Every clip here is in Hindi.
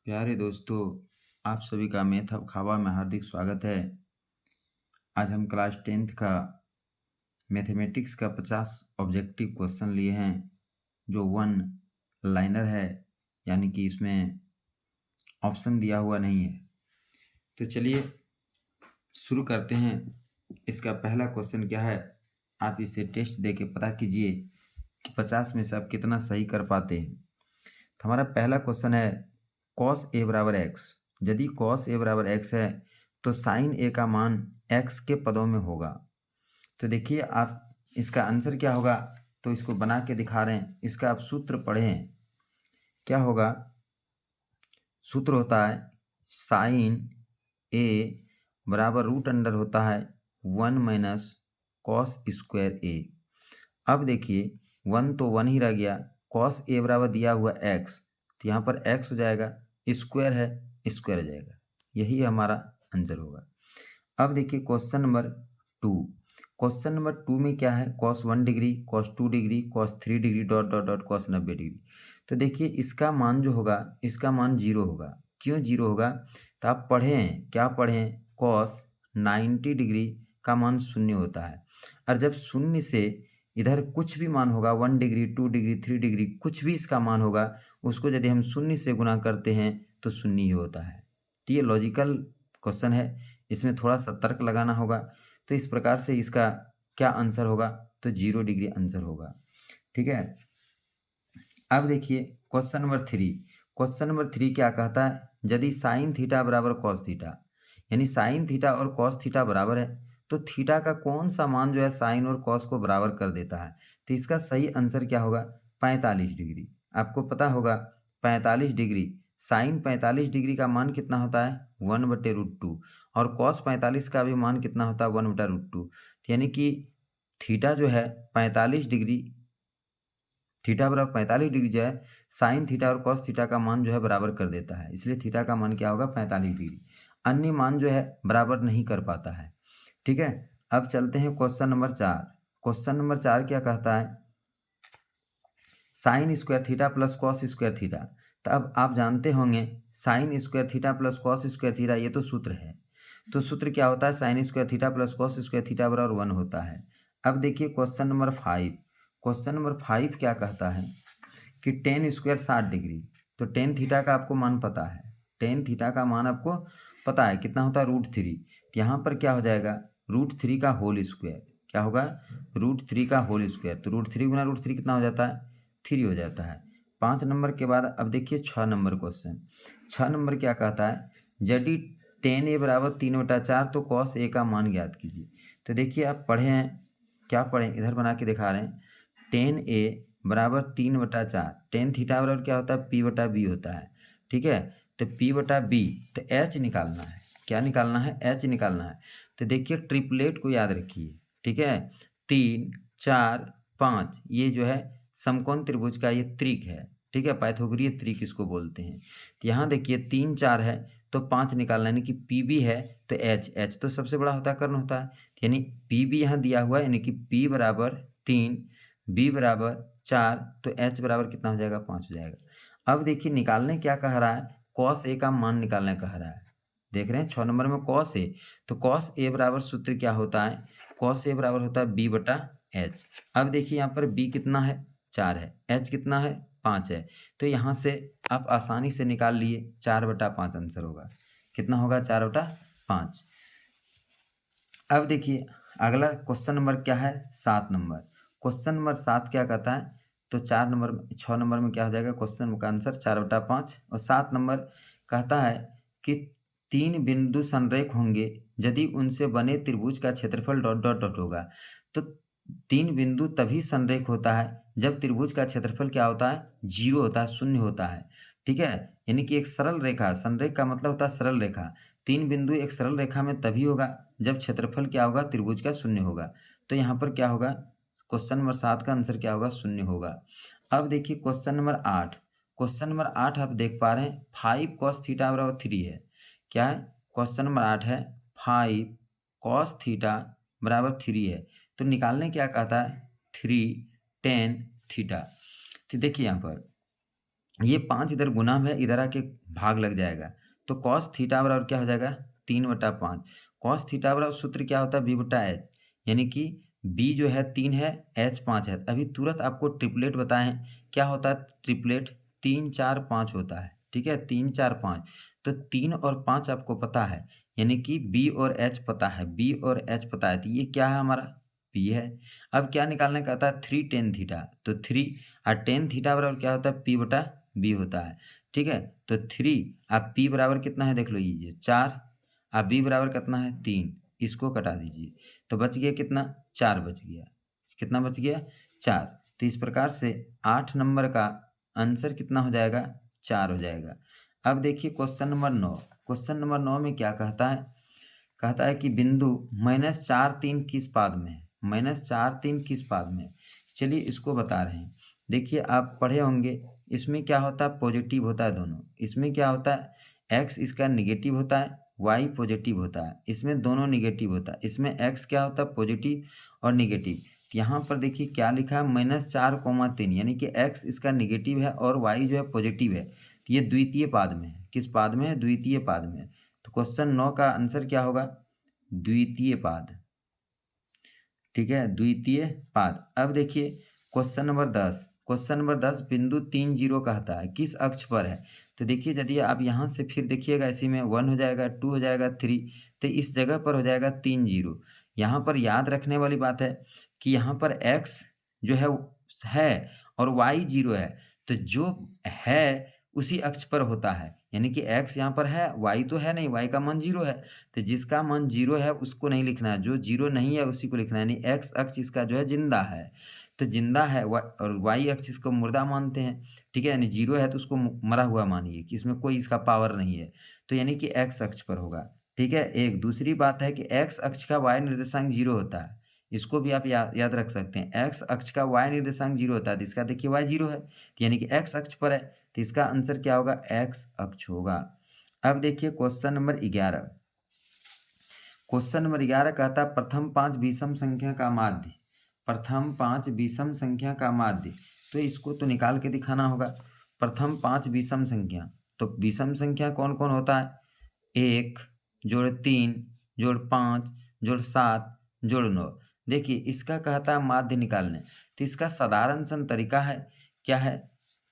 प्यारे दोस्तों, आप सभी का मैथ हब खाबा में हार्दिक स्वागत है। आज हम क्लास 10th का मैथमेटिक्स का 50 ऑब्जेक्टिव क्वेश्चन लिए हैं, जो वन लाइनर है, यानी कि इसमें ऑप्शन दिया हुआ नहीं है। तो चलिए शुरू करते हैं। इसका पहला क्वेश्चन क्या है, आप इसे टेस्ट दे के पता कीजिए कि 50 में से आप कितना सही कर पाते हैं। तो हमारा पहला क्वेश्चन है cos a बराबर एक्स। यदि cos a बराबर एक्स है तो sin a का मान x के पदों में होगा। तो देखिए आप इसका आंसर क्या होगा, तो इसको बना के दिखा रहे हैं। इसका आप सूत्र पढ़ें, क्या होगा। सूत्र होता है sin a बराबर रूट अंडर होता है 1 माइनस कॉस स्क्वायर a। अब देखिए 1 तो 1 ही रह गया, cos a बराबर दिया हुआ x, तो यहाँ पर x हो जाएगा, स्क्वायर है, स्क्वायर हो जाएगा। यही हमारा आंसर होगा। अब देखिए क्वेश्चन नंबर 2। क्वेश्चन नंबर 2 में क्या है, cos 1 degree, cos 2 degree, cos 3 degree dot dot dot cos 90 degree. तो देखिए इसका मान जो होगा, इसका मान 0 होगा। क्यों 0 होगा, तो आप पढ़ें, क्या पढ़ें, cos 90 डिग्री का मान 0 होता है। और जब शून्य से इधर कुछ भी मान होगा, 1 डिग्री, 2 डिग्री, 3 डिग्री, कुछ भी इसका मान होगा, उसको यदि हम शून्य से गुणा करते हैं तो शून्य ही होता है। तो ये लॉजिकल क्वेश्चन है, इसमें थोड़ा सा तर्क लगाना होगा। तो इस प्रकार से इसका क्या आंसर होगा, तो 0 डिग्री आंसर होगा। ठीक है। अब देखिए क्वेश्चन नंबर 3। क्वेश्चन नंबर 3 क्या कहता है, यदि साइन थीटा बराबर कॉस थीटा, यानी साइन थीटा और कॉस थीटा बराबर है, तो थीटा का कौन सा मान जो है साइन और कॉस को बराबर कर देता है। तो इसका सही आंसर क्या होगा, 45 डिग्री। आपको पता होगा 45 डिग्री, साइन 45 डिग्री का मान कितना होता है, 1/√2, और कॉस 45 का भी मान कितना होता है, 1/√2। यानी कि थीटा जो है 45 डिग्री, थीटा बराबर 45 डिग्री जो है साइन थीटा और कॉस थीटा का मान जो है बराबर कर देता है, इसलिए थीटा का मान क्या होगा, 45 डिग्री। अन्य मान जो है बराबर नहीं कर पाता है। ठीक है। अब चलते हैं क्वेश्चन नंबर 4। क्वेश्चन नंबर 4 क्या कहता है, sine square theta plus cos square theta. तो अब आप जानते होंगे sine square theta plus cos square theta, ये तो सूत्र है। तो सूत्र क्या होता है, sine square theta plus cos square theta बराबर 1 होता है। अब देखिए क्वेश्चन नंबर 5। क्वेश्चन नंबर 5 क्या कहता है कि टेन स्क्वायर 60 डिग्री। तो टेन थीटा का आपको मान पता है, टेन थीटा का मान आपको पता है कितना होता है, √3। तो यहाँ पर क्या हो जाएगा, √3 का होल स्क्वायर। क्या होगा, √3 का होल स्क्वायर। तो √3 गुना √3 कितना हो जाता है, 3 हो जाता है। 5 नंबर के बाद अब देखिए 6 नंबर क्वेश्चन। 6 नंबर क्या कहता है, यदि टेन ए बराबर 3/4 तो कॉस ए का मान ज्ञात कीजिए। तो देखिए आप पढ़े हैं, क्या पढ़े, इधर बना के दिखा रहे हैं। टेन ए बराबर 3/4, टेन थीटा बराबर क्या होता है, P/B होता है। ठीक है। तो P/B, तो H निकालना है। क्या निकालना है, H निकालना है। तो देखिए ट्रिपलेट को याद रखिए। ठीक है, 3, 4, 5, ये जो है समकोण त्रिभुज का ये त्रिक है। ठीक है, पाइथागोरीय त्रिक इसको बोलते हैं। तो यहाँ देखिए 3, 4 है तो 5 निकालना है, यानी कि PB है तो H तो सबसे बड़ा होता है, कर्ण होता है। यानी PB यहाँ दिया हुआ है, यानी कि P बराबर 3, B बराबर 4, तो H बराबर कितना हो जाएगा, 5 हो जाएगा। अब देखिए निकालने क्या कह रहा है, कॉस ए का मान निकालने कह रहा है। देख रहे हैं 6 नंबर में कॉस ए, तो कॉस ए बराबर सूत्र क्या होता है, कॉस ए बराबर होता है B/H। अब देखिए यहाँ पर B कितना है, 4 है, H कितना है, 5 है। तो यहाँ से आप आसानी से निकाल लिए, 4/5 आंसर होगा। कितना होगा, 4/5। अब देखिए अगला क्वेश्चन नंबर क्या है, 7 नंबर। क्वेश्चन नंबर 7 क्या कहता है, तो 4 नंबर 6 नंबर में क्या हो जाएगा, क्वेश्चन का आंसर 4/5। और 7 नंबर कहता है कि 3 बिंदु संरेख होंगे यदि उनसे बने त्रिभुज का क्षेत्रफल डॉट डॉट डॉट होगा। तो 3 बिंदु तभी संरेख होता है जब त्रिभुज का क्षेत्रफल क्या होता है, 0 होता है, 0 होता है। ठीक है, यानी कि एक सरल रेखा, संरेख का मतलब होता है सरल रेखा। 3 बिंदु एक सरल रेखा में तभी होगा जब क्षेत्रफल क्या होगा, त्रिभुज का 0 होगा। तो यहाँ पर क्या होगा, क्वेश्चन नंबर 7 का आंसर क्या होगा, 0 होगा। अब देखिए क्वेश्चन नंबर 8। क्वेश्चन नंबर 8 आप देख पा रहे हैं 5 cos थीटा बराबर 3 है। क्या है, क्वेश्चन नंबर 8 है 5 cos थीटा बराबर 3 है। तो निकालने क्या कहता है, 3 tan थीटा। तो देखिए यहाँ पर ये 5 इधर गुना में है, इधर आके भाग लग जाएगा। तो कॉस थीटा बराबर क्या हो जाएगा 3/5। कॉस थीटा बराबर सूत्र क्या होता है b/h, यानी कि b जो है 3 है, h 5 है। अभी तुरंत आपको ट्रिपलेट बताए हैं, क्या होता है ट्रिपलेट 3 4 5 होता है, ठीक है 3 4 5। तो 3 और 5 आपको पता है, यानी कि b और h पता है, b और h पता है, तो ये क्या है हमारा p है। अब क्या निकालने का आता है 3 tan थीटा, तो 3 और tan थीटा बराबर क्या होता है p/b होता है, ठीक है। तो 3 अब p बराबर कितना है देख लो, ये 4 अब b बराबर कितना है 3, इसको कटा दीजिए तो बच गया कितना 4 बच गया, कितना बच गया 4। तो इस प्रकार से 8 नंबर का आंसर कितना हो जाएगा 4 हो जाएगा। अब देखिए क्वेश्चन नंबर 9। क्वेश्चन नंबर 9 में क्या कहता है कि बिंदु -4 3 किस पाद में है, -4 3 किस पाद में है। चलिए इसको बता रहे हैं। देखिए आप पढ़े होंगे, इसमें क्या होता है पॉजिटिव होता है दोनों, इसमें क्या होता है x इसका निगेटिव होता है, y पॉजिटिव होता है, इसमें दोनों निगेटिव होता है, इसमें x क्या होता है पॉजिटिव और निगेटिव। यहाँ पर देखिए क्या लिखा है -4, 3, यानी कि x इसका निगेटिव है और y जो है पॉजिटिव है, तो ये द्वितीय पाद में है। किस पाद में है द्वितीय पाद में है। तो क्वेश्चन 9 का आंसर क्या होगा द्वितीय पाद, ठीक है द्वितीय पाद। अब देखिए क्वेश्चन नंबर 10। क्वेश्चन नंबर 10 बिंदु 3 0 कहता है किस अक्ष पर है। तो देखिए यदि आप यहाँ से फिर देखिएगा, इसी में 1 हो जाएगा, 2 हो जाएगा, 3, तो इस जगह पर हो जाएगा 3 0। यहाँ पर याद रखने वाली बात है कि यहाँ पर x जो है और y 0 है, तो जो है उसी अक्ष पर होता है, यानी कि x यहाँ पर है, y तो है नहीं, y का मान 0 है। तो जिसका मान 0 है उसको नहीं लिखना है, जो 0 नहीं है उसी को लिखना है, यानी x अक्ष इसका जो है जिंदा है, तो जिंदा है और y अक्ष इसको मुर्दा मानते हैं, ठीक है। यानी 0 है तो उसको मरा हुआ मानिए कि इसमें कोई इसका पावर नहीं है, तो यानी कि x अक्ष पर होगा, ठीक है। एक दूसरी बात है कि x अक्ष का y निर्देशांक 0 होता है, इसको भी आप याद रख सकते हैं। x अक्ष का y निर्देशांक 0 होता है, तो इसका देखिए y 0 है, तो यानी कि x अक्ष पर है, तो इसका आंसर क्या होगा x अक्ष होगा। अब देखिए क्वेश्चन नंबर 11। क्वेश्चन नंबर 11 कहता है प्रथम 5 विषम संख्या का माध्य, प्रथम 5 विषम संख्या का माध्य। तो इसको तो निकाल के दिखाना होगा। प्रथम 5 विषम संख्या, तो विषम संख्या कौन कौन होता है 1 जोड़ 3 जोड़ 5 जोड़ 7 जोड़ 9। देखिए इसका कहता है माध्य निकालने, तो इसका साधारण सा तरीका है, क्या है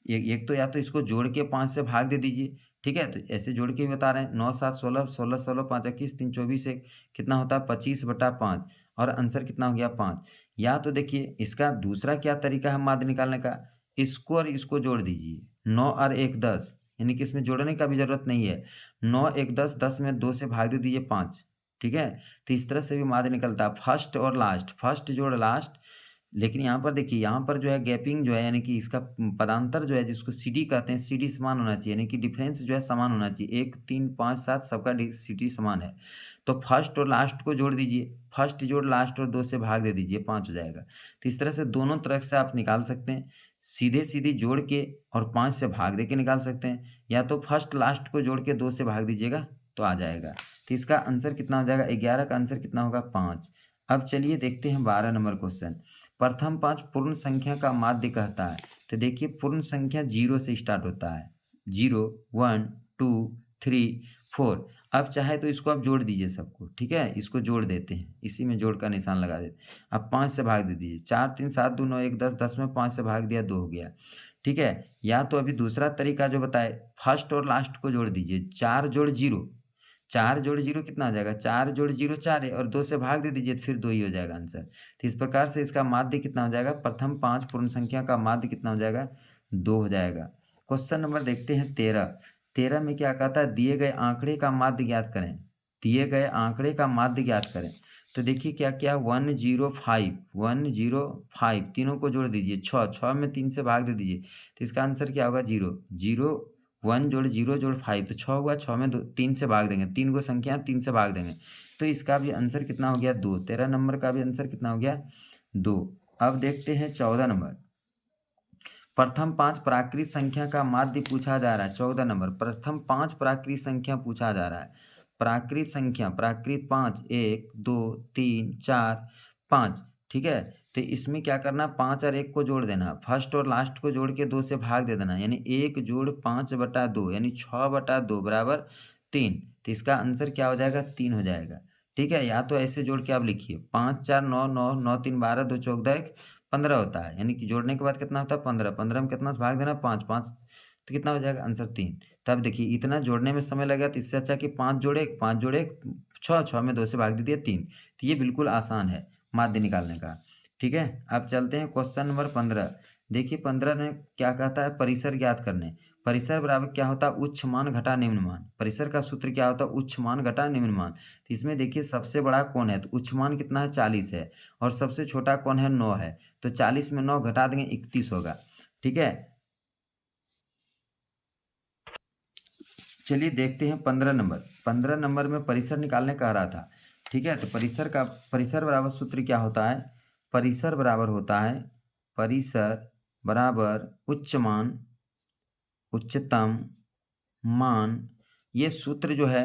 एक तो या तो इसको जोड़ के 5 से भाग दे दीजिए, ठीक है। तो ऐसे जोड़ के ही बता रहे हैं 9 7 16 16 16 5 21 3 24 1 कितना होता है 25/5 और आंसर कितना हो गया 5। या तो देखिए इसका दूसरा क्या तरीका है माध्य निकालने का, इसको और इसको जोड़ दीजिए 9 और 1 10, यानी कि इसमें जोड़ने का भी जरूरत नहीं है। 9 1 10, 10 में 2 से भाग दे दीजिए 5, ठीक है। तो इस तरह से भी माध्य निकलता है फर्स्ट और लास्ट, फर्स्ट जोड़ लास्ट। लेकिन यहाँ पर देखिए, यहाँ पर जो है गैपिंग जो है, यानी कि इसका पदांतर जो है जिसको CD कहते हैं, CD समान होना चाहिए, यानी कि डिफरेंस जो है समान होना चाहिए। 1 3 5 7 सबका CD समान है, तो फर्स्ट और लास्ट को जोड़ दीजिए, फर्स्ट जोड़ लास्ट और 2 से भाग दे दीजिए 5 हो जाएगा। तो इस तरह से दोनों तरह से आप निकाल सकते हैं, सीधे सीधे जोड़ के और 5 से भाग दे के निकाल सकते हैं, या तो फर्स्ट लास्ट को जोड़ के 2 से भाग दीजिएगा तो आ जाएगा। तो इसका आंसर कितना हो जाएगा 11 का आंसर कितना होगा 5। अब चलिए देखते हैं 12 नंबर क्वेश्चन। प्रथम 5 पूर्ण संख्या का माध्य कहता है। तो देखिए पूर्ण संख्या 0 से स्टार्ट होता है, 0 1 2 3 4। अब चाहे तो इसको आप जोड़ दीजिए सबको, ठीक है, इसको जोड़ देते हैं, इसी में जोड़ का निशान लगा देते हैं। अब 5 से भाग दे दीजिए, 4 3 7 2 9 1 10, 10 में 5 से भाग दिया 2 हो गया, ठीक है। या तो अभी दूसरा तरीका जो बताए, फर्स्ट और लास्ट को जोड़ दीजिए, 4 जोड़ 0, 4 जोड़ 0 कितना हो जाएगा 4 जोड़ 0 4 है, और 2 से भाग दे दीजिए फिर 2 ही हो जाएगा आंसर। तो इस प्रकार से इसका माध्य कितना हो जाएगा, प्रथम 5 पूर्ण संख्या का माध्य कितना हो जाएगा 2 हो जाएगा। क्वेश्चन नंबर देखते हैं 13। 13 में क्या कहता है दिए गए आंकड़े का माध्य ज्ञात करें, दिए गए आंकड़े का माध्य ज्ञात करें। तो देखिए क्या क्या 105 105 तीनों को जोड़ दीजिए, 6 6 में 3 से भाग दे दीजिए, तो इसका आंसर क्या होगा 0 0 1 जोड़ 0 जोड़ 5, तो 6 हुआ, 6 में 3 से भाग देंगे, 3 को संख्या 3 से भाग देंगे, तो इसका भी आंसर कितना हो गया 2। 13 नंबर का भी आंसर कितना हो गया 2। अब देखते हैं 14 नंबर। प्रथम 5 प्राकृत संख्या का माध्य पूछा जा रहा है। 14 नंबर प्रथम 5 प्राकृत संख्या पूछा जा रहा है। प्राकृत संख्या, प्राकृत 5 1 2 3 4 5, ठीक है। तो इसमें क्या करना, 5 और 1 को जोड़ देना, फर्स्ट और लास्ट को जोड़ के 2 से भाग दे देना, यानी 1 जोड़ 5/2 यानी 6/2 बराबर 3। तो इसका आंसर क्या हो जाएगा, 3 हो जाएगा। ठीक है, या तो ऐसे जोड़ के आप लिखिए 5 4 9 9 9 3 12 2 चौक 1 15 होता है, यानी कि जोड़ने के बाद कितना होता है 15, 15 में कितना से भाग देना 5 5, तो कितना हो जाएगा आंसर 3। तब देखिए इतना जोड़ने में समय लगेगा, तो इससे अच्छा कि 5 जोड़े 5 जोड़े 6, 6 में 2 से भाग दीजिए 3। तो ये बिल्कुल आसान है माध्य निकालने का। ठीक है, अब चलते हैं क्वेश्चन नंबर 15। देखिए 15 में क्या कहता है, परिसर ज्ञात करने। परिसर बराबर क्या होता है, उच्च मान घटा निम्न मान। परिसर का सूत्र क्या होता है, उच्च मान घटा निम्न मान। तो इसमें देखिए सबसे बड़ा कौन है, तो उच्च मान कितना है 40 है, और सबसे छोटा कौन है 9 है। तो 40 में 9 घटा देंगे 31 होगा। ठीक है, चलिए देखते हैं 15 नंबर। 15 नंबर में परिसर निकालने कह रहा था। ठीक है, तो परिसर बराबर सूत्र क्या होता है, परिसर बराबर होता है, परिसर बराबर उच्च मान उच्चतम मान। ये सूत्र जो है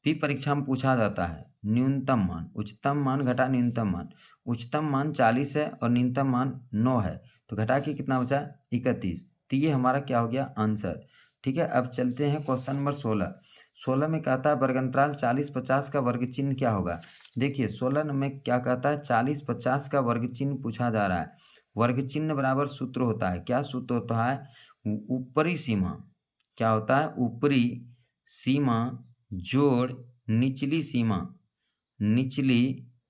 भी परीक्षा में पूछा जाता है। न्यूनतम मान, उच्चतम मान घटा न्यूनतम मान। उच्चतम मान 40 है और न्यूनतम मान 9 है, तो घटा के कितना बचा 31। तो ये हमारा क्या हो गया आंसर। ठीक है, अब चलते हैं क्वेश्चन नंबर 16। 16 में कहता है वर्गंतराल 40 50 का वर्ग चिन्ह क्या होगा। देखिए 16 में क्या कहता है, 40 50 का वर्ग चिन्ह पूछा जा रहा है। वर्ग चिन्ह बराबर सूत्र होता है, क्या सूत्र होता है, ऊपरी सीमा, क्या होता है ऊपरी सीमा जोड़ निचली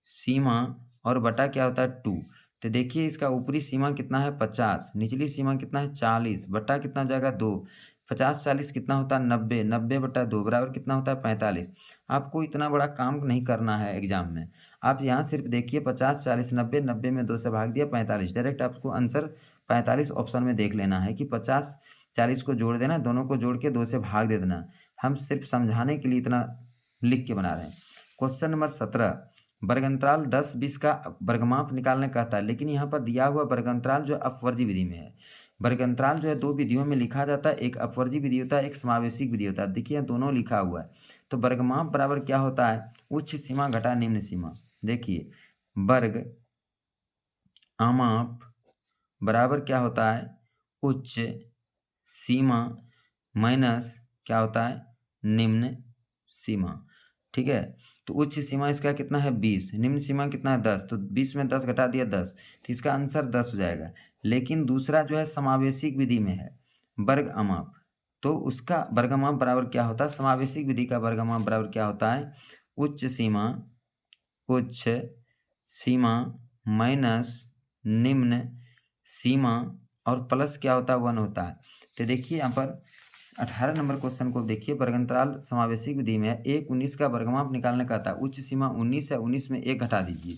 सीमा और बटा क्या होता है 2। तो देखिए इसका ऊपरी सीमा कितना है 50, निचली सीमा कितना है 40, बटा कितना हो जाएगा 2। 50 40 कितना होता है 90, 90/2 बराबर कितना होता है 45। आपको इतना बड़ा काम नहीं करना है एग्जाम में। आप यहाँ सिर्फ देखिए 50 40 90, 90 में 2 से भाग दिया 45, डायरेक्ट आपको आंसर 45 ऑप्शन में देख लेना है कि 50 40 को जोड़ देना, दोनों को जोड़ के 2 से भाग दे देना। हम सिर्फ समझाने के लिए इतना लिख के बना रहे हैं। क्वेश्चन नंबर 17, वर्गंतराल 10 20 का वर्गमाप निकालने कहता है, लेकिन यहाँ पर दिया हुआ वर्गंतराल जो अपवर्जी विधि में है। वर्गंतराल जो है 2 विधियों में लिखा जाता है, एक अपवर्जी विधि होता है, एक समावेशिक विधि होता है। देखिए यहाँ दोनों लिखा हुआ है। तो वर्गमाप बराबर क्या होता है, उच्च सीमा घटा निम्न सीमा। देखिए वर्ग अमाप बराबर क्या होता है, उच्च सीमा माइनस क्या होता है, निम्न सीमा। ठीक है, तो उच्च सीमा इसका कितना है 20, निम्न सीमा कितना है 10, तो 20 में 10 घटा दिया 10, तो इसका आंसर 10 हो जाएगा। लेकिन दूसरा जो है समावेशिक विधि में है वर्ग अमाप, तो उसका वर्गमाप बराबर क्या होता है, समावेशिक विधि का वर्गमाप बराबर क्या होता है, उच्च सीमा माइनस निम्न सीमा और प्लस क्या होता है 1 होता है। तो देखिए यहाँ पर 18 नंबर क्वेश्चन को देखिए, वर्गंतराल समावेशिक विधि में 1 19 का वर्गमाप निकालने का था। उच्च सीमा 19 है, 19 में 1 घटा दीजिए,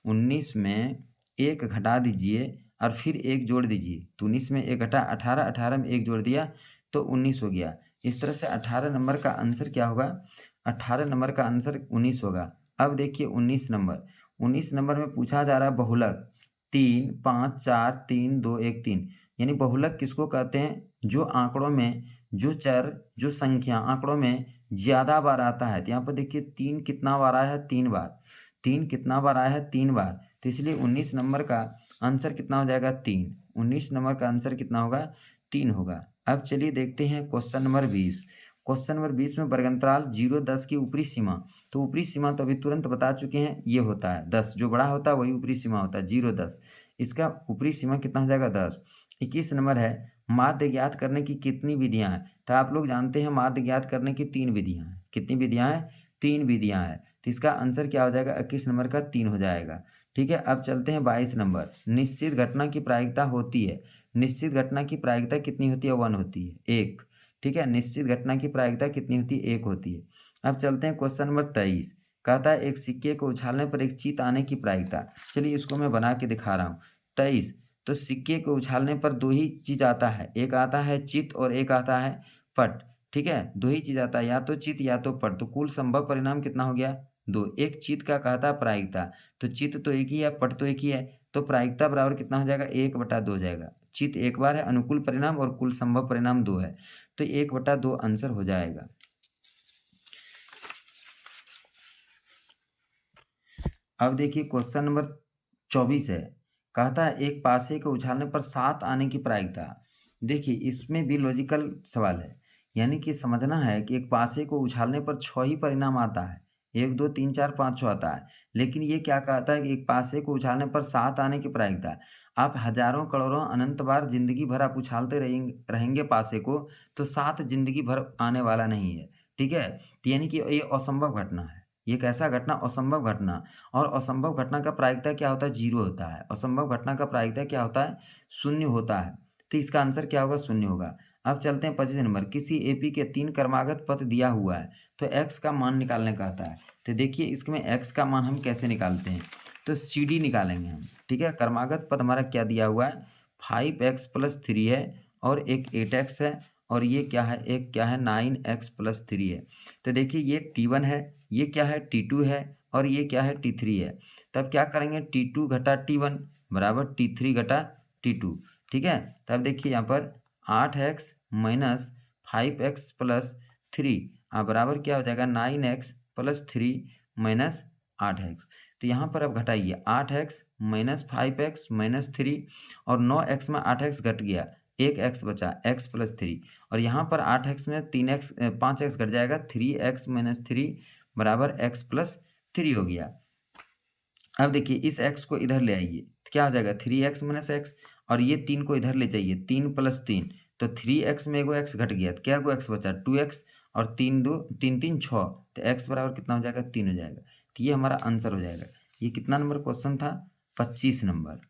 19 में 1 घटा दीजिए और फिर 1 जोड़ दीजिए, तो 19 में 1 घटा 18, 18 में 1 जोड़ दिया तो 19 हो गया। इस तरह से 18 नंबर का आंसर क्या होगा, 18 नंबर का आंसर 19 होगा। अब देखिए 19 नंबर में पूछा जा रहा है बहुलक 3 5 4 3 2 1 3, यानी बहुलक किसको कहते हैं, जो आंकड़ों में जो संख्या आंकड़ों में ज़्यादा बार आता है। तो यहाँ पर देखिए 3 कितना बार आया है 3 बार, 3 कितना बार आया है 3 बार, तो इसलिए 19 नंबर का आंसर कितना हो जाएगा 3। 19 नंबर का आंसर कितना होगा 3 होगा। अब चलिए देखते हैं क्वेश्चन नंबर 20। क्वेश्चन नंबर 20 में वर्गंतराल 0 10 की ऊपरी सीमा, तो ऊपरी सीमा तो अभी तुरंत बता चुके हैं, ये होता है 10, जो बड़ा होता है वही ऊपरी सीमा होता है 0 10, इसका ऊपरी सीमा कितना हो जाएगा 10। 21 नंबर है, माध्य ज्ञात करने की कितनी विधियां हैं। तो आप लोग जानते हैं माध्य ज्ञात करने की 3 विधियां हैं। कितनी विधियां हैं, 3 विधियां हैं। तो इसका आंसर क्या हो जाएगा 21 नंबर का 3 हो जाएगा। ठीक है, अब चलते हैं 22 नंबर। निश्चित घटना की प्रायिकता होती है, निश्चित घटना की प्रायिकता कितनी होती है 1 होती है 1। ठीक है, निश्चित घटना की प्रायिकता कितनी होती है 1 होती है। अब चलते हैं क्वेश्चन नंबर 23। कहता है एक सिक्के को उछालने पर एक चीत आने की प्रायिकता। चलिए इसको मैं बना के दिखा रहा हूँ। 23, तो सिक्के को उछालने पर 2 ही चीज़ आता है, एक आता है चित और एक आता है पट। ठीक है, 2 ही चीज़ आता है, या तो चित या तो पट, तो कुल संभव परिणाम कितना हो गया 2। एक चित का कहता है प्रायिकता, तो चित तो एक ही है, पट तो एक ही है, तो प्रायिकता बराबर कितना हो जाएगा 1/2 हो जाएगा। चित एक बार है अनुकूल परिणाम और कुल संभव परिणाम 2 है, तो 1/2 आंसर हो जाएगा। अब देखिए क्वेश्चन नंबर 24 है। कहता है एक पासे को उछालने पर 7 आने की प्रायिकता। देखिए इसमें भी लॉजिकल सवाल है, यानी कि समझना है कि एक पासे को उछालने पर 6 ही परिणाम आता है, 1 2 3 4 5 6 आता है। लेकिन ये क्या कहता है कि एक पासे को उछालने पर 7 आने की प्रायिकता है। आप हज़ारों करोड़ों अनंत बार ज़िंदगी भर आप उछालते रहेंगे पासे को, तो 7 ज़िंदगी भर आने वाला नहीं है, ठीक है? तो यानी कि ये असंभव घटना है। ये कैसा घटना? असंभव घटना। और असंभव घटना का प्रायिकता क्या होता है? 0 होता है। असंभव घटना का प्रायिकता क्या होता है? 0 होता है। तो इसका आंसर क्या होगा? 0 होगा। अब चलते हैं 25 नंबर। किसी एपी के 3 क्रमागत पद दिया हुआ है, तो x का मान निकालने कहता है। तो देखिए इसमें x का मान हम कैसे निकालते हैं? तो CD निकालेंगे हम, ठीक है? क्रमागत पद हमारा क्या दिया हुआ है? 5x + 3 है और एक 8x है और ये क्या है? एक क्या है? 9x + 3 है। तो देखिए ये T1 है, ये क्या है? T2 है और ये क्या है? T3 है। तब क्या करेंगे? T2 घटा T1 बराबर T3 घटा T2, ठीक है? तब देखिए यहाँ पर 8x - 5x + 3 बराबर क्या हो जाएगा? 9x + 3 - 8x। तो यहाँ पर अब घटाइए 8x - 5x - 3 और 9x में 8x घट गया, 1x बचा, x + 3 और यहाँ पर 8x में 5x घट जाएगा, 3x - 3 बराबर x + 3 हो गया। अब देखिए इस x को इधर ले आइए, तो क्या हो जाएगा? 3x - x और ये 3 को इधर ले जाइए, 3 + 3 तो 3x में एगो x घट गया, तो क्या एगो x बचा? 2x और 3 2 3 3 6 तो x बराबर कितना हो जाएगा? 3 हो जाएगा। तो ये हमारा आंसर हो जाएगा। ये कितना नंबर क्वेश्चन था? 25 नंबर।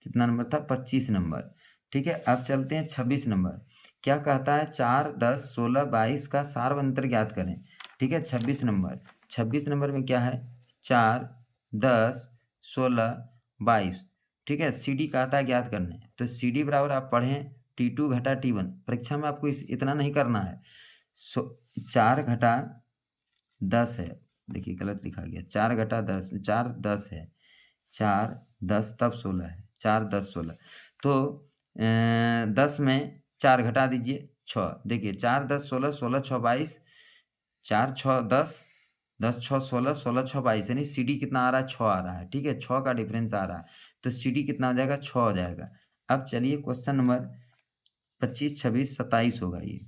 कितना नंबर था? 25 नंबर, ठीक है? अब चलते हैं 26 नंबर। क्या कहता है? 4 10 16 22 का सार्वंतर ज्ञात करें, ठीक है? 26 नंबर। 26 नंबर में क्या है? 4 10 16 22, ठीक है? CD कहता है ज्ञात करने, तो CD बराबर आप पढ़ें T2 घटा T1। परीक्षा में आपको इतना नहीं करना है। 4 घटा 10 है, देखिए गलत लिखा गया, 4 घटा 10, 4 10 है, 4 10 तब 16 है, 4 10 16 तो 10 में 4 घटा दीजिए 6। देखिए 4 10 16 16 6 22, 4 6 10 10 6 16 16 6 22 यानी CD कितना आ रहा है? 6 आ रहा है, ठीक है? 6 का डिफरेंस आ रहा है, तो CD कितना हो जाएगा? 6 हो जाएगा। अब चलिए क्वेश्चन नंबर 25 26 27 होगा ये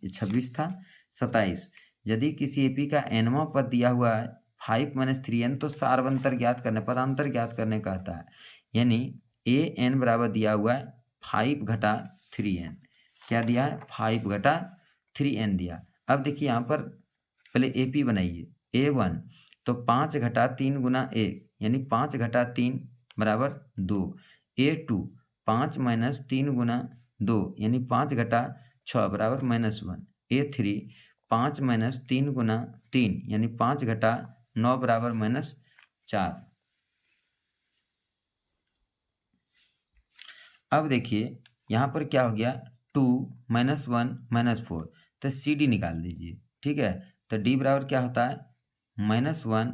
26 था, 27। यदि किसी एपी का nवां पद दिया हुआ है 5 - 3n तो सार्वंतर ज्ञात करने, पदांतर ज्ञात करने कहता है। यानी an बराबर दिया हुआ है 5 घटा 3n। क्या दिया है? 5 घटा 3n दिया। अब देखिए यहाँ पर पहले एपी बनाइए, a1 तो 5 घटा 3 गुना 1 यानी 5 घटा 3 बराबर 2। a2 5 - 3 गुना 2 यानी 5 घटा 6 बराबर -1। a3 5 - 3 गुना 3 यानी 5 घटा 9 बराबर -4। अब देखिए यहाँ पर क्या हो गया? 2 - 1 - 4 तो CD निकाल दीजिए, ठीक है? तो D बराबर क्या होता है? -1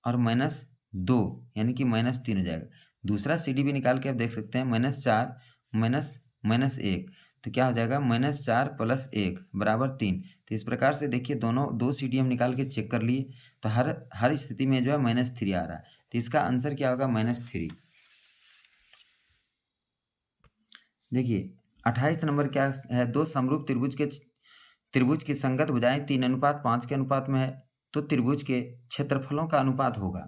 और -2 यानी कि -3 हो जाएगा। दूसरा CD भी निकाल के आप देख सकते हैं, -4 -1 तो क्या हो जाएगा? -4 + 1 बराबर 3। तो इस प्रकार से देखिए दोनों 2 CD हम निकाल के चेक कर लिए, तो हर स्थिति में जो है -3 आ रहा है। तो इसका आंसर क्या होगा? -3। देखिए 28 नंबर क्या है? दो समरूप त्रिभुज की संगत भुजाएं 3:5 के अनुपात में है, तो त्रिभुज के क्षेत्रफलों का अनुपात होगा।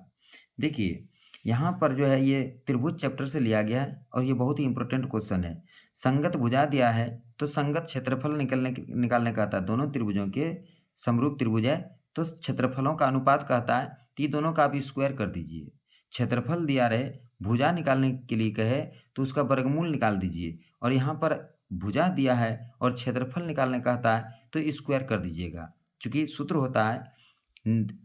देखिए यहाँ पर जो है ये त्रिभुज चैप्टर से लिया गया है और ये बहुत ही इंपॉर्टेंट क्वेश्चन है। संगत भुजा दिया है तो संगत क्षेत्रफल निकालने कहता है। दोनों त्रिभुजों के समरूप त्रिभुज है तो क्षेत्रफलों का अनुपात कहता है, तो ये दोनों का आप स्क्वायर कर दीजिए। क्षेत्रफल दिया रहे, भुजा निकालने के लिए कहे तो उसका वर्गमूल निकाल दीजिए, और यहाँ पर भुजा दिया है और क्षेत्रफल निकालने कहता है तो स्क्वायर कर दीजिएगा। चूँकि सूत्र होता है,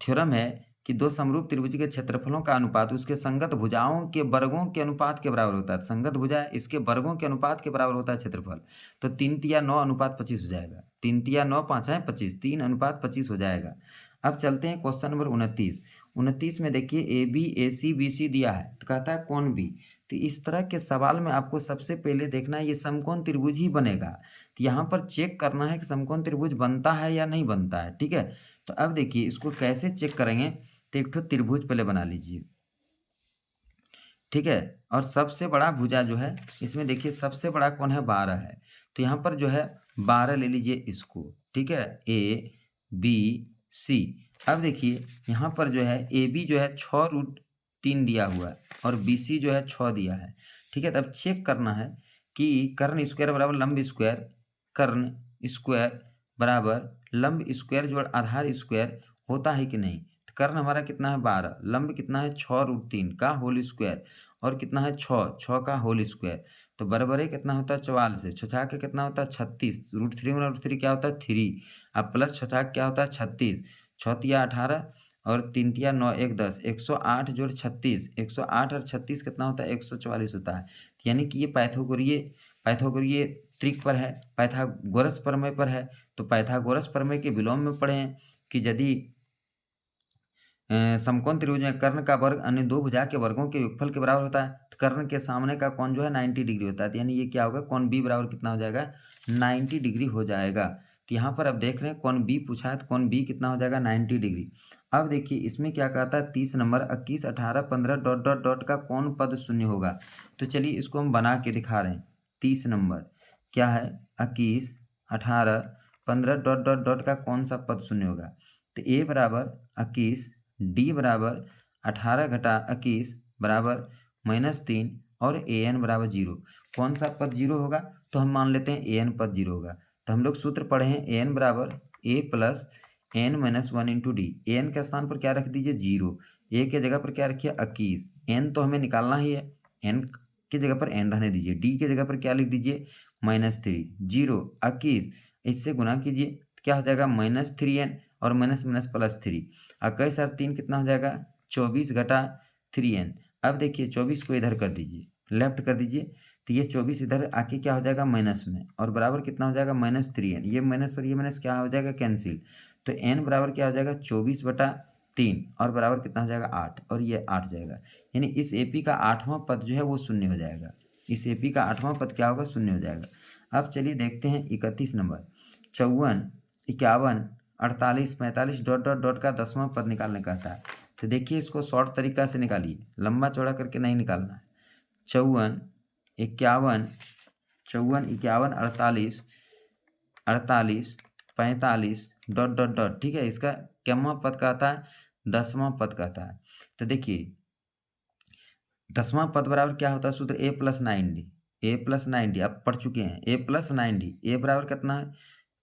थ्योरम है कि दो समरूप त्रिभुज के क्षेत्रफलों का अनुपात उसके संगत भुजाओं के वर्गों के अनुपात के बराबर होता है। संगत भुजा इसके वर्गों के अनुपात के बराबर होता है क्षेत्रफल। तो 3 तिया 9 अनुपात 25 हो जाएगा। 3 तिया 9 5 है 25, 3 अनुपात 25 हो जाएगा। अब चलते हैं क्वेश्चन नंबर 29। 29 में देखिए AB AC BC दिया है, तो कहता है कौन B। तो इस तरह के सवाल में आपको सबसे पहले देखना है ये समकोण त्रिभुज ही बनेगा। तो यहाँ पर चेक करना है कि समकोण त्रिभुज बनता है या नहीं बनता है, ठीक है? तो अब देखिए इसको कैसे चेक करेंगे, तो एक ठो त्रिभुज पहले बना लीजिए। ठीक है। और सबसे बड़ा भुजा जो है इसमें देखिए सबसे बड़ा कौन है 12 है। तो यहाँ पर जो है 12 ले लीजिए इसको, ठीक है, ए बी सी। अब देखिए यहाँ पर जो है ए बी जो है 6√3 दिया हुआ है और बी सी जो है 6 दिया है, ठीक है। तब चेक करना है कि कर्ण स्क्वायर बराबर लंब स्क्वायर, कर्ण स्क्वायर बराबर लंब स्क्वायर जोड़ आधार स्क्वायर होता है कि नहीं। तो कर्ण हमारा कितना है 12, लंब कितना है 6√3 का होल स्क्वायर और कितना है 6 का होल स्क्वायर। तो बराबर कितना होता है 44, छछा के कितना होता है 36, √3 में √3 क्या होता है 3, अब प्लस छछा क्या होता है 36, 6 18 और 3 9 1 10, 108 जोड़ 36, 108 और 36 कितना होता है 144 होता है। तो यानी कि ये पाइथागोरीय त्रिक पर है, पाइथागोरस प्रमेय पर है। तो पाइथागोरस प्रमेय के विलोम में पढ़े हैं कि यदि समकोण त्रिभुज में कर्ण का वर्ग अन्य दो भुजा के वर्गों के योगफल के बराबर होता है, तो कर्ण के सामने का कोण जो है 90 डिग्री होता है। तो यानी ये क्या होगा, कोण बी बराबर कितना हो जाएगा 90 डिग्री हो जाएगा। तो यहाँ पर अब देख रहे हैं कोण बी पूछा है, तो कोण बी कितना हो जाएगा 90 डिग्री। अब देखिए इसमें क्या कहता है 30 नंबर 21 18 15 डॉट डॉट डॉट का कौन पद शून्य होगा। तो चलिए इसको हम बना के दिखा रहे हैं। 30 नंबर क्या है 21 18 15 डॉट डॉट डॉट का कौन सा पद शून्य होगा। तो ए बराबर 21, डी बराबर 18 घटा 21 बराबर -3 और ए एन बराबर 0। कौन सा पद 0 होगा, तो हम मान लेते हैं ए एन पद 0 होगा। तो हम लोग सूत्र पढ़े हैं ए एन बराबर a plus n minus 1 into d. A n के स्थान पर क्या रख दीजिए 0, ए के जगह पर क्या रखिए 21, एन तो हमें निकालना ही है, एन की जगह पर एन रहने दीजिए, डी के जगह पर क्या लिख दीजिए -3, 0 21 इससे गुना कीजिए तो क्या हो जाएगा -3n और माइनस माइनस +3 और कई सर 3 कितना हो जाएगा 24 घटा 3n। अब देखिए 24 को इधर कर दीजिए, लेफ्ट कर दीजिए, तो ये 24 इधर आके क्या हो जाएगा माइनस में और बराबर कितना हो जाएगा -3n। ये माइनस और ये माइनस क्या हो जाएगा कैंसिल। तो n बराबर क्या हो जाएगा 24/3 और बराबर कितना हो जाएगा 8 और ये 8 जाएगा। यानी इस एपी का 8वां पद जो है वो शून्य हो जाएगा। इस एपी का 8वां पद क्या होगा शून्य हो जाएगा। अब चलिए देखते हैं 31 नंबर 54 51 48 45 डॉट डॉट डॉट का 10वां पद निकालने का था। तो देखिए इसको शॉर्ट तरीका से निकालिए, लंबा चौड़ा करके नहीं निकालना है। 54 51 48 48 45 डॉट डॉट डॉट, ठीक है। इसका क्यवां पद कहता है 10वां पद कहता है। तो देखिए 10वां पद बराबर क्या होता है सूत्र ए प्लस 9d, ए प्लस 9d आप पढ़ चुके हैं, ए प्लस 9d, ए बराबर कितना है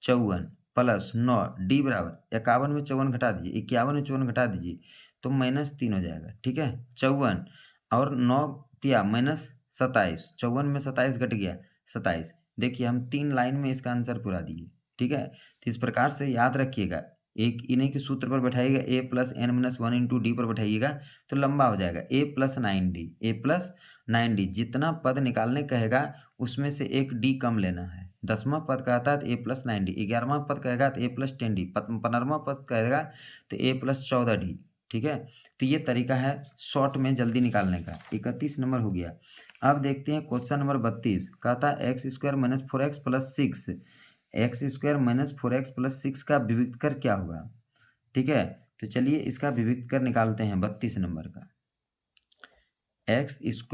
54 प्लस 9, डी बराबर 51 में 54 घटा दीजिए, 51 में 54 घटा दीजिए तो -3 हो जाएगा, ठीक है। 54 और 9 तिया -27, 54 में 27 घट गया 27। देखिए हम 3 लाइन में इसका आंसर पूरा दिए, ठीक है। तो इस प्रकार से याद रखिएगा, एक इन्हीं के सूत्र पर बैठाइएगा a plus n minus 1 into d पर बैठाइएगा तो लंबा हो जाएगा ए प्लस 9d, ए प्लस 9d जितना पद निकालने कहेगा उसमें से एक डी कम लेना है। 10वां पद कहता है तो ए प्लस 9d, 11वां पद कहेगा तो ए प्लस 10d, 15वां पद कहेगा तो ए प्लस 14d, ठीक है। तो ये तरीका है शॉर्ट में जल्दी निकालने का। 31 नंबर हो गया। अब देखते हैं क्वेश्चन नंबर 32 कहता है x² - 4x + 6, x² - 4x + 6 का विविक्तर क्या होगा, ठीक है। तो चलिए इसका विविक्तर निकालते हैं 32 नंबर का। x² -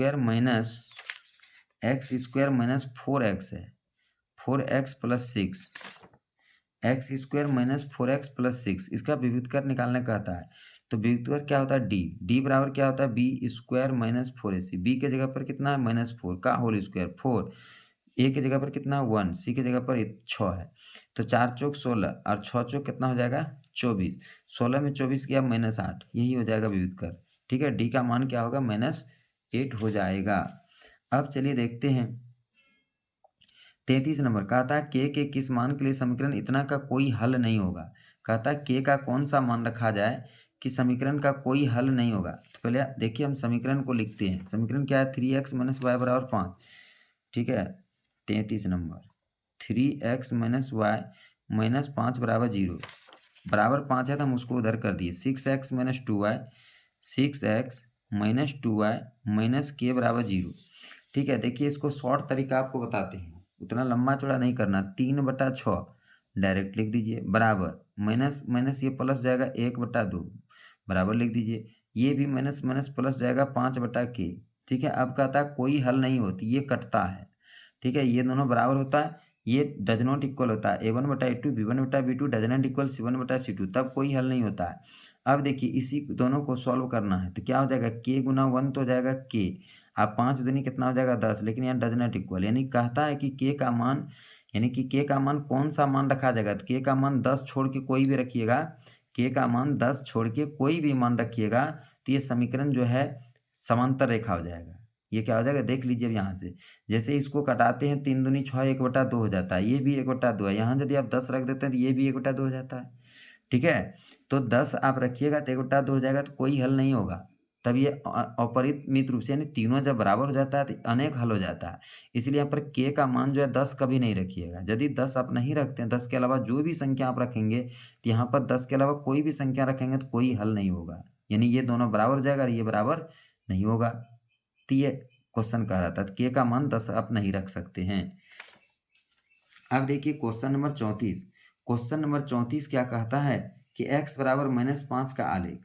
4x है, 4x + 6, x² - 4x + 6 इसका विविक्तर निकालने का आता है। तो विविक्तर क्या होता है d बराबर क्या होता है b² - 4ac, b के जगह पर कितना है -4 का होल स्क्वायर 4, ए के जगह पर कितना 1, सी के जगह पर 6 है। तो 4 चौक 16 और 6 चौक कितना हो जाएगा 24, 16 में 24 गया -8, यही हो जाएगा विविक्तर, ठीक है। डी का मान क्या होगा -8 हो जाएगा। अब चलिए देखते हैं 33 नंबर कहता है के किस मान के लिए समीकरण इतना का कोई हल नहीं होगा। कहता है के का कौन सा मान रखा जाए कि समीकरण का कोई हल नहीं होगा। तो पहले देखिए हम समीकरण को लिखते हैं। समीकरण क्या है 3x - y बराबर 5, ठीक है। 33 नंबर 3x - y - 5 बराबर 0, बराबर 5 है तो हम उसको उधर कर दिए। 6x - 2y, 6x - 2y - k बराबर 0, ठीक है। देखिए इसको शॉर्ट तरीका आपको बताते हैं, उतना लंबा चौड़ा नहीं करना। 3/6 डायरेक्ट लिख दीजिए बराबर माइनस माइनस ये प्लस जाएगा 1/2 बराबर लिख दीजिए, ये भी माइनस माइनस प्लस जाएगा 5/k, ठीक है। अब कहता है कोई हल नहीं होती, ये कटता है, ठीक है। ये दोनों बराबर होता है, ये डज नॉट इक्वल होता है A1/A2 B1/B2 does not equal C1/C2, तब कोई हल नहीं होता है। अब देखिए इसी दोनों को सॉल्व करना है तो क्या हो जाएगा, k गुना 1 तो हो जाएगा k, अब 5 दूनी कितना हो जाएगा 10, लेकिन यहाँ डज नॉट इक्वल, यानी कहता है कि k का मान, यानी कि k का मान कौन सा मान रखा जाएगा, तो k का मान 10 छोड़ के कोई भी रखिएगा, k का मान 10 छोड़ के कोई भी मान रखिएगा तो ये समीकरण जो है समांतर रेखा हो जाएगा। ये क्या हो जाएगा देख लीजिए अब यहाँ से, जैसे इसको कटाते हैं 3 दूनी 6 1/2 हो जाता है, ये भी 1/2 है, यहाँ यदि आप 10 रख देते हैं तो ये भी 1/2 हो जाता है, ठीक है। तो 10 आप रखिएगा तो 1/2 हो जाएगा, तो कोई हल नहीं होगा। तब ये अपरिमित रूप से, यानी तीनों जब बराबर हो जाता है तो अनेक हल हो जाता है। इसलिए यहाँ पर k का मान जो है 10 कभी नहीं रखिएगा। यदि 10 आप नहीं रखते हैं, 10 के अलावा जो भी संख्या आप रखेंगे, तो यहाँ पर 10 के अलावा कोई भी संख्या रखेंगे तो कोई हल नहीं होगा, यानी ये दोनों बराबर हो जाएगा और ये बराबर नहीं होगा। तो ये क्वेश्चन कह रहा था k का मान 10 आप नहीं रख सकते हैं। अब देखिए क्वेश्चन नंबर 34। क्वेश्चन नंबर 34 क्या कहता है कि x बराबर -5 का आलेख।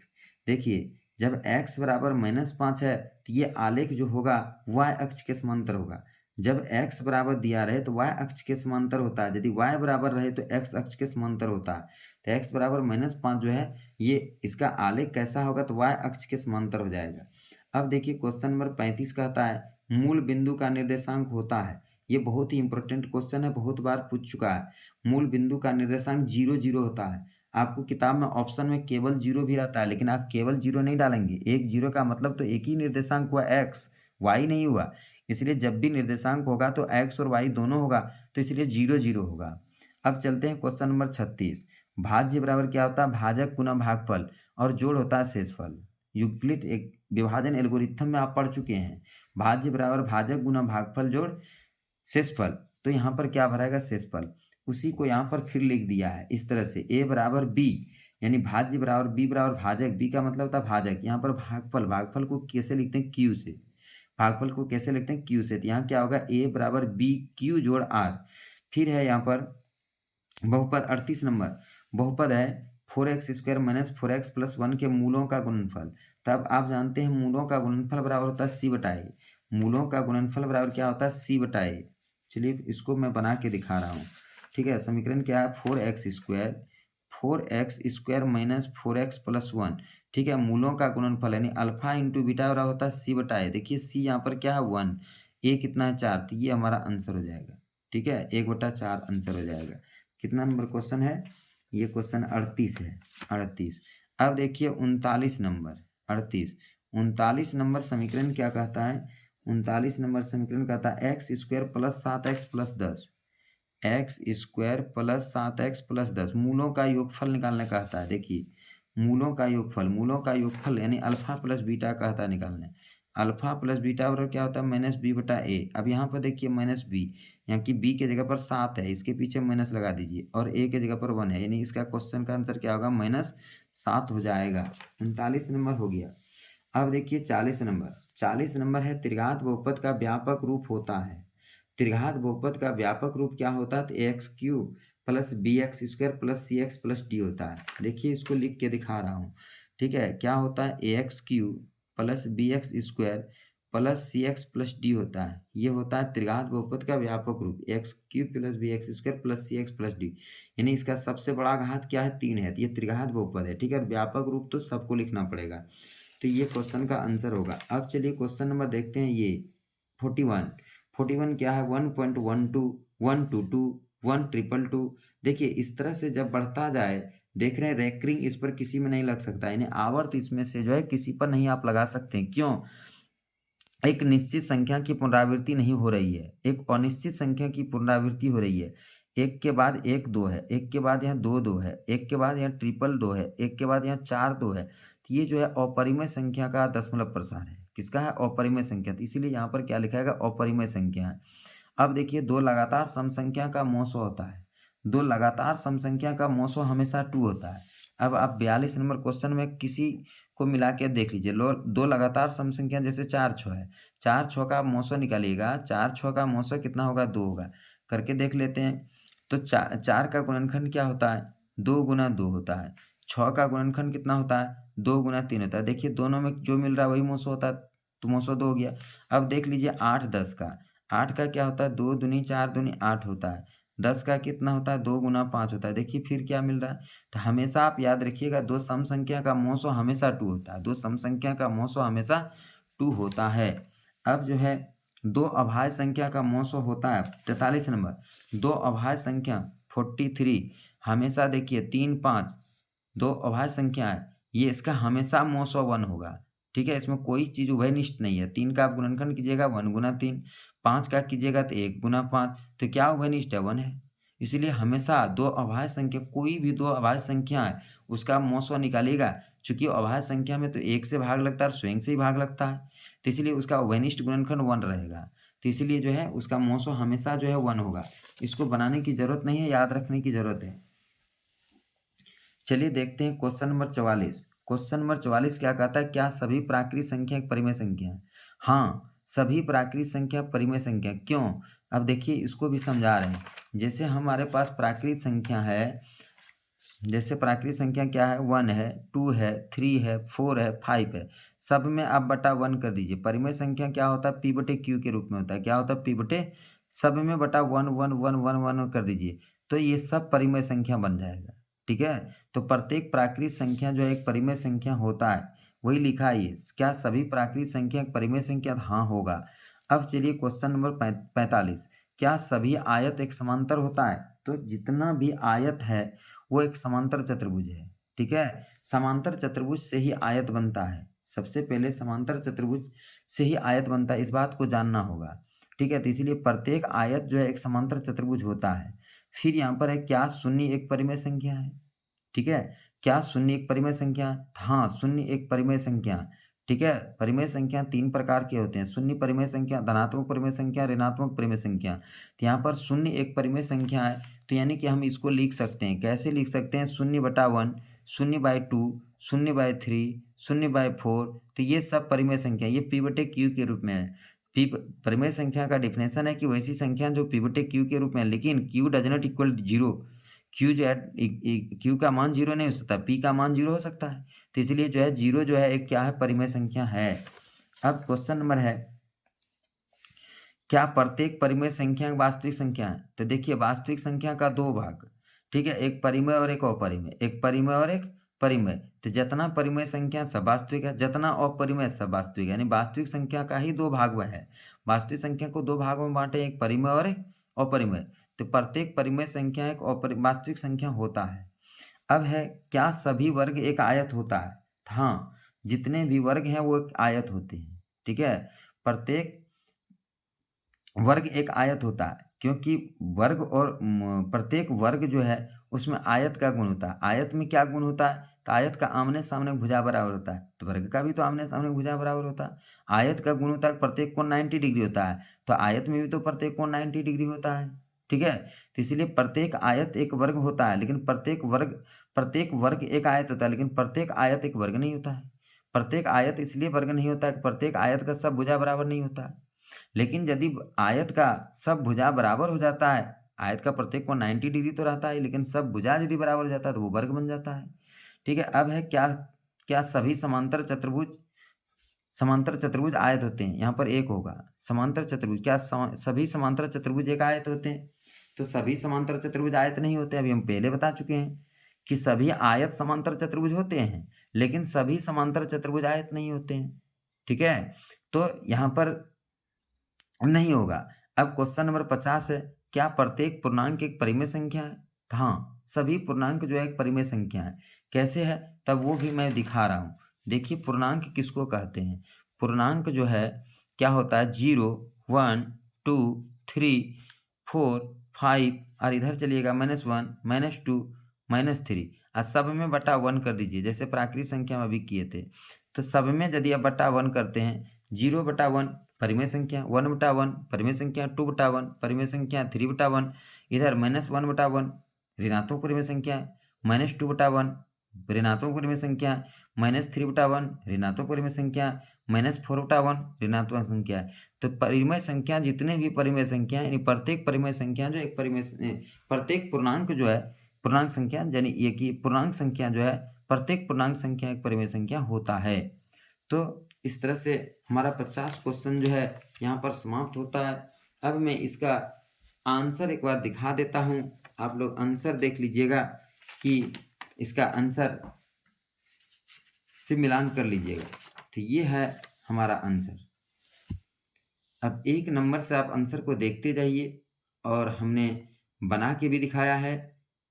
देखिए जब x बराबर -5 है तो ये आलेख जो होगा y अक्ष के समांतर होगा। जब x बराबर दिया रहे तो y अक्ष के समांतर होता है, यदि y बराबर रहे तो x अक्ष के समांतर होता है। तो x बराबर -5 जो है ये इसका आलेख कैसा होगा, तो y अक्ष के समांतर हो जाएगा। अब देखिए क्वेश्चन नंबर 35 कहता है मूल बिंदु का निर्देशांक होता है। ये बहुत ही इंपॉर्टेंट क्वेश्चन है, बहुत बार पूछ चुका है। मूल बिंदु का निर्देशांक 0 0 होता है। आपको किताब में ऑप्शन में केवल 0 भी रहता है, लेकिन आप केवल 0 नहीं डालेंगे। एक 0 का मतलब तो एक ही निर्देशांक हुआ x, y नहीं हुआ। इसलिए जब भी निर्देशांक होगा तो x और y दोनों होगा, तो इसलिए 0 0 होगा। अब चलते हैं क्वेश्चन नंबर 36। भाज्य बराबर क्या होता है, भाजक गुना भागफल और जोड़ होता है शेषफल। यूक्लिड एक विभाजन एल्गोरिथम में आप पढ़ चुके हैं। भाज्य बराबर भाजक गुना भागफल जोड़ शेषफल, तो यहाँ पर क्या भराएगा शेषफल, उसी को यहाँ पर फिर लिख दिया है इस तरह से a बराबर b, यानी भाज्य बराबर b बराबर भाजक, b का मतलब होता है भाजक। यहाँ पर भागफल, भागफल को कैसे लिखते हैं q से, भागफल को कैसे लिखते हैं q से, तो यहाँ क्या होगा a बराबर b q जोड़ r। फिर है यहाँ पर बहुपद 38 नंबर, बहुपद है 4x² - 4x + 1 के मूलों का गुणनफल। तब आप जानते हैं मूलों का गुणनफल बराबर होता है c/a। मूलों का गुणनफल बराबर क्या होता है c/a। चलिए इसको मैं बना के दिखा रहा हूँ, ठीक है। समीकरण क्या है 4x² - 4x + 1, ठीक है। मूलों का गुणनफल यानी अल्फा इंटू बीटा बराबर होता है c/a। देखिए c यहाँ पर क्या है 1, a कितना है 4, तो ये हमारा आंसर हो जाएगा, ठीक है। 1/4 आंसर हो जाएगा। कितना नंबर क्वेश्चन है, ये क्वेश्चन 38 है, 38। अब देखिए 39 नंबर, 38 39 नंबर समीकरण क्या कहता है, 39 नंबर समीकरण कहता है x² + 7x + 10, x² + 7x + 10 मूलों का योगफल निकालने कहता है। देखिए मूलों का योगफल, मूलों का योगफल यानी अल्फा प्लस बीटा कहता है निकालने। अल्फा प्लस बीटा बराबर क्या होता है -b/a। अब यहाँ पर देखिए -b, यहाँ की b के जगह पर 7 है, इसके पीछे माइनस लगा दीजिए, और a के जगह पर 1 है, यानी इसका क्वेश्चन का आंसर क्या होगा -7 हो जाएगा। 39 नंबर हो गया। अब देखिए 40 नंबर, 40 नंबर है त्रिघात बहुपद का व्यापक रूप होता है। त्रिघात बहुपद का व्यापक रूप क्या होता है, तो ax³ + bx² + cx + d होता है। देखिए इसको लिख के दिखा रहा हूँ, ठीक है। क्या होता है ax³ + bx² + cx + d होता है। ये होता है त्रिघात बहुपद का व्यापक रूप, x³ + bx² + cx + d, यानी इसका सबसे बड़ा घात क्या है 3 है, तो ये त्रिघात बहुपद है, ठीक है। व्यापक रूप तो सबको लिखना पड़ेगा, तो ये क्वेश्चन का आंसर होगा। अब चलिए क्वेश्चन नंबर देखते हैं, ये 41 क्या है 1.12 122 122। देखिए इस तरह से जब बढ़ता जाए, देख रहे हैं रेकरिंग इस पर किसी में नहीं लग सकता, यानी आवर्त इसमें से जो है किसी पर नहीं आप लगा सकते हैं। क्यों, एक निश्चित संख्या की पुनरावृत्ति नहीं हो रही है, एक अनिश्चित संख्या की पुनरावृत्ति हो रही है। एक के बाद एक 2 है, एक के बाद यहाँ 2 2 है, एक के बाद यहाँ ट्रिपल 2 है, एक के बाद यहाँ 4 2 है। तो ये जो है अपरिमेय संख्या का दशमलव प्रसार है। किसका है, अपरिमेय संख्या, तो इसीलिए यहाँ पर क्या लिखा है अपरिमेय संख्या है। अब देखिए दो लगातार सम संख्या का मोसो होता है, दो लगातार सम संख्या का मोसो हमेशा 2 होता है। अब आप 42 नंबर क्वेश्चन में किसी को मिला के देख लीजिए, दो लगातार सम संख्या जैसे 4 6 है, 4 6 का मोसो निकालिएगा, 4 6 का मोसो कितना होगा 2 होगा, करके देख लेते हैं। तो 4 का गुणनखंड क्या होता है 2 गुना 2 होता है, 6 का गुणनखंड कितना होता है 2 गुना 3 होता है। देखिए दोनों में जो मिल रहा है वही मोसो होता है, तो मौसो 2 हो गया। अब देख लीजिए 8 10 का, 8 का क्या होता है 2 दूनी 4 दूनी 8 होता है। 10 का कितना होता है 2 गुना 5 होता है। देखिए फिर क्या मिल रहा है, तो हमेशा आप याद रखिएगा दो सम संख्या का मौसो हमेशा 2 होता है, दो सम संख्या का मौसो हमेशा 2 होता है। अब जो है दो अभाज्य संख्या का मौसो होता है 43 नंबर, दो अभाज्य संख्या 43 हमेशा देखिए 3 5 दो अभाज्य संख्या है, ये इसका हमेशा मौसो 1 होगा। ठीक है, इसमें कोई चीज़ उभयनिष्ठ नहीं है। 3 का आप गुणनखंड कीजिएगा 1 गुना 3, 5 का कीजिएगा तो 1 गुना 5, तो क्या उभयनिष्ठ है 1 है। इसलिए हमेशा दो अभाज्य संख्या, कोई भी दो अभाज्य संख्या है उसका मौसो निकालिएगा। चूंकि अभाज्य संख्या में तो 1 से भाग लगता है और स्वयं से ही भाग लगता है, तो इसलिए उसका उभयनिष्ठ गुणनखंड 1 रहेगा। तो इसलिए जो है उसका मौसो हमेशा जो है 1 होगा। इसको बनाने की जरूरत नहीं है, याद रखने की जरूरत है। चलिए देखते हैं क्वेश्चन नंबर 44। क्वेश्चन नंबर 44 क्या कहता है, क्या सभी प्राकृत संख्या एक परिमेय संख्या है? हाँ, सभी प्राकृत संख्या परिमेय संख्या। क्यों? अब देखिए इसको भी समझा रहे हैं। जैसे हमारे पास प्राकृत संख्या है, जैसे प्राकृत संख्या क्या है 1 है, 2 है, 3 है, 4 है, 5 है, सब में आप बटा 1 कर दीजिए। परिमेय संख्या क्या होता है P/Q के रूप में होता है। क्या होता है P/, सब में बटा 1 1 1 1 1 कर दीजिए, तो ये सब परिमेय संख्या बन जाएगा। ठीक है, तो प्रत्येक प्राकृत संख्या जो है एक परिमेय संख्या होता है, वही लिखा है ये। क्या सभी प्राकृत संख्या एक परिमेय संख्या? हाँ होगा। अब चलिए क्वेश्चन नंबर 45, क्या सभी आयत एक समांतर होता है? तो जितना भी आयत है वो एक समांतर चतुर्भुज है। ठीक है, समांतर चतुर्भुज से ही आयत बनता है। सबसे पहले समांतर चतुर्भुज से ही आयत बनता है, इस बात को जानना होगा। ठीक है, तो इसलिए प्रत्येक आयत जो है एक समांतर चतुर्भुज होता है। फिर यहाँ पर है, क्या शून्य एक परिमेय संख्या है? ठीक है, क्या शून्य एक परिमेय संख्या? हाँ, शून्य एक परिमेय संख्या। ठीक है, परिमेय संख्या 3 प्रकार के होते हैं। शून्य परिमेय संख्या, धनात्मक परिमेय संख्या, ऋणात्मक परिमेय संख्या। तो यहाँ पर शून्य एक परिमेय संख्या है, तो यानी कि हम इसको लिख सकते हैं। कैसे लिख सकते हैं? 0/1, 0/2, 0/3, 0/4। तो ये सब परिमेय संख्या, ये P/Q के रूप में है। पी परिमेय संख्या का डिफिनेशन है कि वैसी संख्या जो P/Q के रूप में है, लेकिन Q does not equal 0। Q जो है क्यू का मान 0 नहीं हो सकता, पी का मान 0 हो सकता है। तो इसलिए जो है 0 जो है एक क्या है, परिमेय संख्या है। अब क्वेश्चन नंबर है, क्या प्रत्येक परिमेय संख्या वास्तविक संख्या है? तो देखिए वास्तविक संख्या का 2 भाग। ठीक है, एक परिमेय और एक अपरिमेय, एक परिमेय और एक परिमेय। तो जितना परिमेय संख्या सब वास्तविक है, जितना अपरिमेय सब वास्तविक है। यानी वास्तविक संख्या का ही 2 भाग में है। वास्तविक संख्या को 2 भागों में बांटे, एक परिमेय और एक अपरिमेय। तो प्रत्येक परिमेय संख्या एक वास्तविक संख्या होता है। अब है, क्या सभी वर्ग एक आयत होता है? हाँ, जितने भी वर्ग हैं वो एक आयत होते हैं। ठीक है, प्रत्येक वर्ग एक आयत होता है, क्योंकि वर्ग और प्रत्येक वर्ग जो है उसमें आयत का गुण होता है। आयत में क्या गुण होता है? तो आयत का आमने सामने भुजा बराबर होता है, तो वर्ग का भी तो आमने सामने भुजा बराबर होता है। आयत का गुण होता है प्रत्येक कोण 90 डिग्री होता है, तो आयत में भी तो प्रत्येक कोण 90 डिग्री होता है। ठीक है, तो इसलिए प्रत्येक आयत एक वर्ग होता है, लेकिन प्रत्येक वर्ग एक आयत होता है, लेकिन प्रत्येक आयत एक वर्ग नहीं होता है। प्रत्येक आयत इसलिए वर्ग नहीं होता है कि प्रत्येक आयत का सब भुजा बराबर नहीं होता है। लेकिन यदि आयत का सब भुजा बराबर हो जाता है, आयत का प्रत्येक कोण 90 डिग्री तो रहता है, लेकिन सब भुजा यदि बराबर हो जाता है तो वो वर्ग बन जाता है। ठीक है, अब है, क्या क्या सभी समांतर चतुर्भुज आयत होते हैं? यहाँ पर एक होगा। समांतर चतुर्भुज, क्या सभी समांतर चतुर्भुज एक आयत होते हैं? तो सभी समांतर चतुर्भुज आयत नहीं होते। अभी हम पहले बता चुके हैं कि सभी आयत समांतर चतुर्भुज होते हैं, लेकिन सभी समांतर चतुर्भुज आयत नहीं होते हैं। ठीक है, तो यहाँ पर नहीं होगा। अब क्वेश्चन नंबर 50 है, क्या प्रत्येक पूर्णांक एक परिमेय संख्या है? हाँ, सभी पूर्णांक जो है एक परिमेय संख्या है। कैसे है, तब वो भी मैं दिखा रहा हूँ। देखिए पूर्णांक किसको कहते हैं? पूर्णांक जो है क्या होता है, 0 1 2 3 4 5, और इधर चलिएगा -1 -2 -3, और सब में बटा 1 कर दीजिए, जैसे प्राकृत संख्या में अभी किए थे। तो सब में यदि आप बटा 1 करते हैं, 0/1 परिमेय संख्या, 1/1 परिमेय संख्या, 2/1 परिमेय संख्या, 3/1, इधर -1/1 ऋणात्मक परिमेय संख्या, -2/1 ऋणात्मक परिमेय संख्या, -3/1 ऋणात्मक परिमेय संख्या, -4/1 ऋणात्मक संख्या। तो परिमेय संख्या, जितने भी परिमेय संख्या यानी प्रत्येक परिमेय संख्या जो एक प्रत्येक पूर्णांक जो है, पूर्णांक संख्या यानी ये कि पूर्णांक संख्या जो है, प्रत्येक पूर्णांक संख्या एक परिमेय संख्या होता है। तो इस तरह से हमारा 50 क्वेश्चन जो है यहाँ पर समाप्त होता है। अब मैं इसका आंसर एक बार दिखा देता हूँ, आप लोग आंसर देख लीजिएगा कि इसका आंसर से मिलान कर लीजिएगा। तो ये है हमारा आंसर। अब एक नंबर से आप आंसर को देखते जाइए, और हमने बना के भी दिखाया है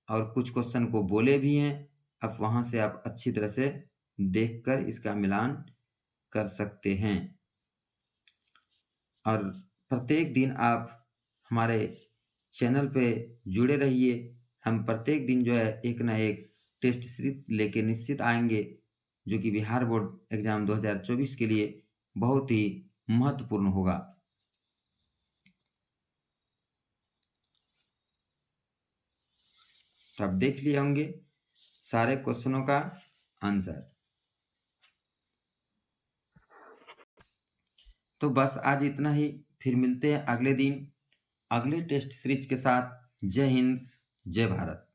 और कुछ क्वेश्चन को बोले भी हैं। अब वहाँ से आप अच्छी तरह से देखकर इसका मिलान कर सकते हैं। और प्रत्येक दिन आप हमारे चैनल पे जुड़े रहिए। हम प्रत्येक दिन जो है एक ना एक टेस्ट सीरीज लेके निश्चित आएंगे, जो कि बिहार बोर्ड एग्जाम 2024 के लिए बहुत ही महत्वपूर्ण होगा। तो आप देख लिए होंगे सारे क्वेश्चनों का आंसर। तो बस आज इतना ही, फिर मिलते हैं अगले दिन अगले टेस्ट सीरीज के साथ। जय हिंद, जय भारत।